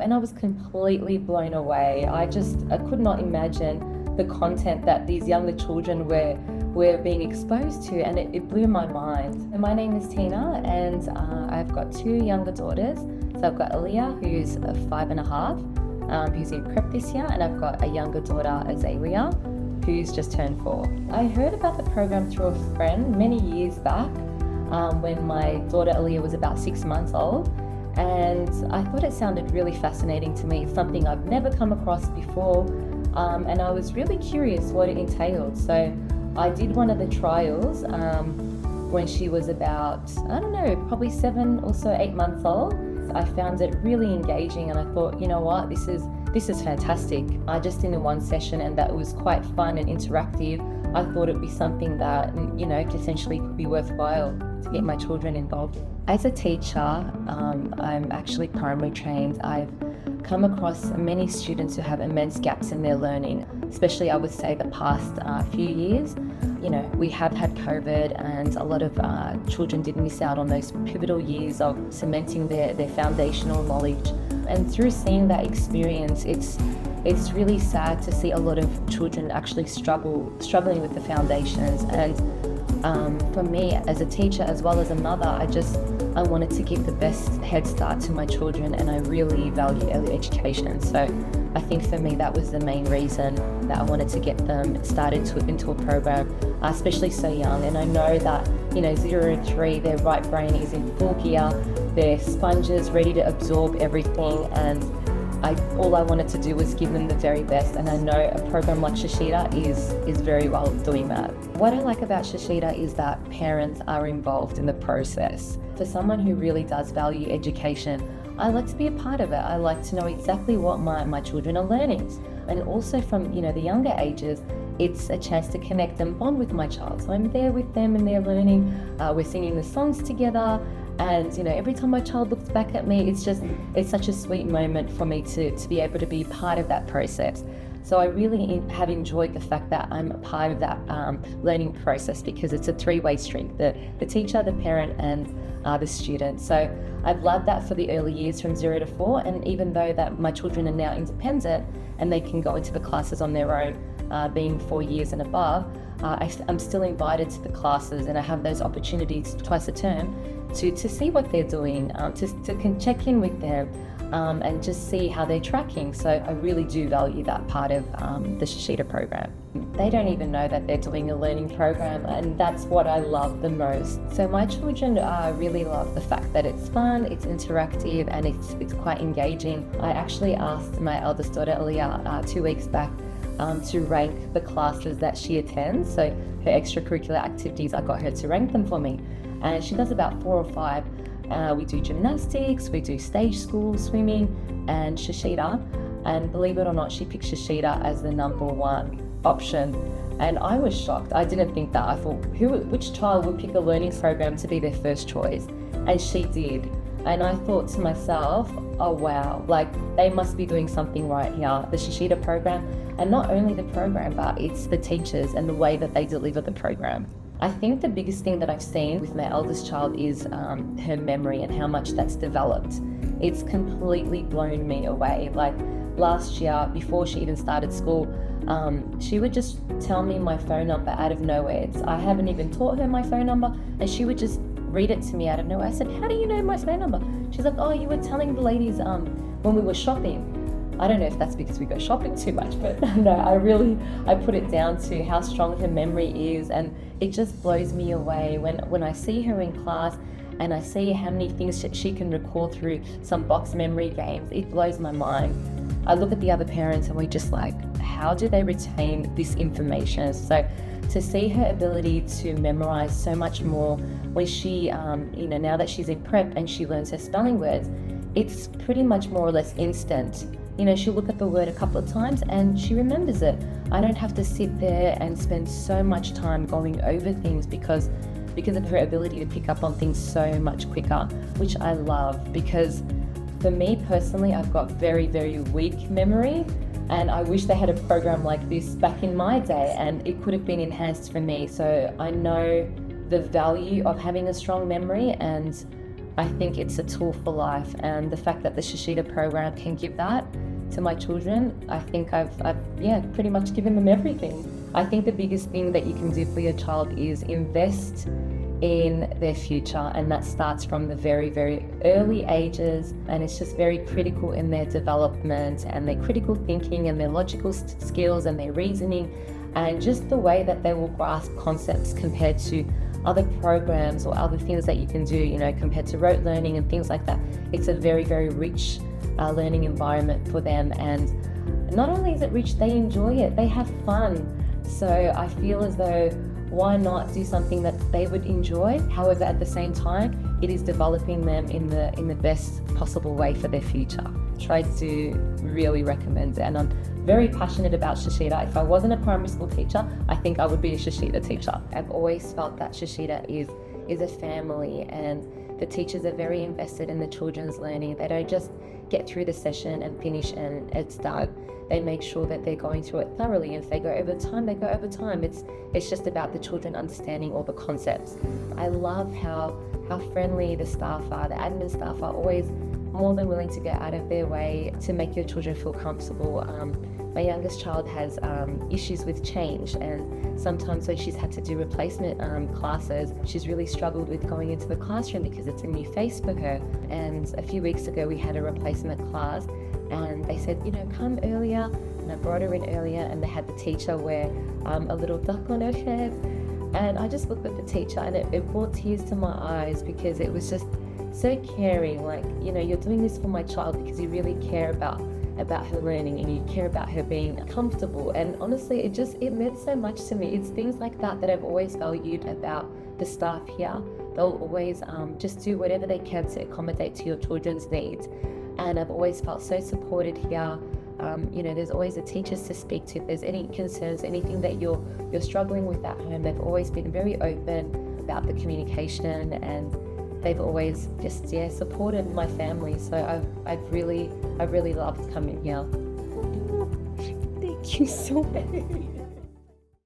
and I was completely blown away. I could not imagine the content that these younger children were being exposed to, and it blew my mind. And my name is Tina, and I've got two younger daughters. So I've got Aaliyah, who's 5.5, who's in prep this year, and I've got a younger daughter, Azalea, who's just turned 4. I heard about the program through a friend many years back, when my daughter Aaliyah was about 6 months old, and I thought it sounded really fascinating to me. It's something I've never come across before, and I was really curious what it entailed. So I did one of the trials when she was about, I don't know, probably 7 or so, 8 months old. I found it really engaging, and I thought, you know what, this is fantastic. I just did one session, and that was quite fun and interactive. I thought it'd be something that, potentially could be worthwhile to get my children involved in. As a teacher, I'm actually primary trained. I've come across many students who have immense gaps in their learning, especially I would say the past few years. We have had COVID, and a lot of children did miss out on those pivotal years of cementing their foundational knowledge. And through seeing that experience, it's really sad to see a lot of children actually struggling with the foundations. And for me, as a teacher as well as a mother, I wanted to give the best head start to my children, and I really value early education. So I think for me that was the main reason that I wanted to get them started into a program, especially so young. And I know that 0 to 3, their right brain is in full gear, they're sponges ready to absorb everything, and all I wanted to do was give them the very best, and I know a program like Shishita is very well doing that. What I like about Shishita is that parents are involved in the process. For someone who really does value education, I like to be a part of it. I like to know exactly what my children are learning. And also from the younger ages, it's a chance to connect and bond with my child. So I'm there with them and they're learning. We're singing the songs together. And every time my child looks back at me, it's such a sweet moment for me to be able to be part of that process. So I really have enjoyed the fact that I'm a part of that learning process, because it's a three-way street, the teacher, the parent, and the student. So I've loved that for the early years from 0 to 4, and even though that my children are now independent and they can go into the classes on their own, being 4 years and above, I'm still invited to the classes, and I have those opportunities twice a term to see what they're doing, to check in with them, and just see how they're tracking. So I really do value that part of the Shishita program. They don't even know that they're doing a learning program, and that's what I love the most. So my children really love the fact that it's fun, it's interactive, and it's quite engaging. I actually asked my eldest daughter Aaliyah 2 weeks back to rank the classes that she attends. So her extracurricular activities, I got her to rank them for me. And she does about 4 or 5. We do gymnastics, we do stage school, swimming, and Shishita. And believe it or not, she picked Shishita as the number 1 option. And I was shocked. I didn't think that. I thought, which child would pick a learning program to be their first choice? And she did. And I thought to myself, oh wow, they must be doing something right here, the Shishita program. And not only the program, but it's the teachers and the way that they deliver the program. I think the biggest thing that I've seen with my eldest child is her memory and how much that's developed. It's completely blown me away. Last year, before she even started school, she would just tell me my phone number out of nowhere. I haven't even taught her my phone number, and she would just read it to me out of nowhere. I said, how do you know my phone number? She's like, oh, you were telling the ladies when we were shopping. I don't know if that's because we go shopping too much, but no, I put it down to how strong her memory is, and it just blows me away when I see her in class and I see how many things she can recall through some box memory games. It blows my mind. I look at the other parents and we're just like, how do they retain this information? So to see her ability to memorize so much more when she, now that she's in prep and she learns her spelling words, it's pretty much more or less instant. She'll look at the word a couple of times and she remembers it. I don't have to sit there and spend so much time going over things because of her ability to pick up on things so much quicker, which I love, because for me personally, I've got very, very weak memory, and I wish they had a program like this back in my day, and it could have been enhanced for me. So I know the value of having a strong memory, and I think it's a tool for life, and the fact that the Shishita program can give that to my children, I think I've pretty much given them everything. I think the biggest thing that you can do for your child is invest in their future, and that starts from the very, very early ages, and it's just very critical in their development and their critical thinking and their logical skills and their reasoning, and just the way that they will grasp concepts compared to other programs or other things that you can do, compared to rote learning and things like that. It's a very, very rich learning environment for them, and not only is it rich, they enjoy it, they have fun. So I feel as though, why not do something that they would enjoy? However, at the same time, it is developing them in the best possible way for their future. Try to really recommend it, and I'm very passionate about Shishita. If I wasn't a primary school teacher, I think I would be a Shishita teacher. I've always felt that Shishita is a family, and the teachers are very invested in the children's learning. They don't just get through the session and finish and it's done. They make sure that they're going through it thoroughly, and if they go over time, they go over time. It's just about the children understanding all the concepts. I love how friendly the staff are. The admin staff are always more than willing to go out of their way to make your children feel comfortable. My youngest child has issues with change, and sometimes when she's had to do replacement classes, she's really struggled with going into the classroom because it's a new face for her. And a few weeks ago we had a replacement class, and they said, come earlier, and I brought her in earlier, and they had the teacher wear a little duck on her head, and I just looked at the teacher, and it brought tears to my eyes, because it was just so caring. Like, you're doing this for my child because you really care about her learning, and you care about her being comfortable. And honestly, it meant so much to me. It's things like that I've always valued about the staff here. They'll always just do whatever they can to accommodate to your children's needs, and I've always felt so supported here. There's always a teacher to speak to if there's any concerns, anything that you're struggling with at home. They've always been very open about the communication, and they've always just supported my family. So I've really loved coming here. Thank you so much.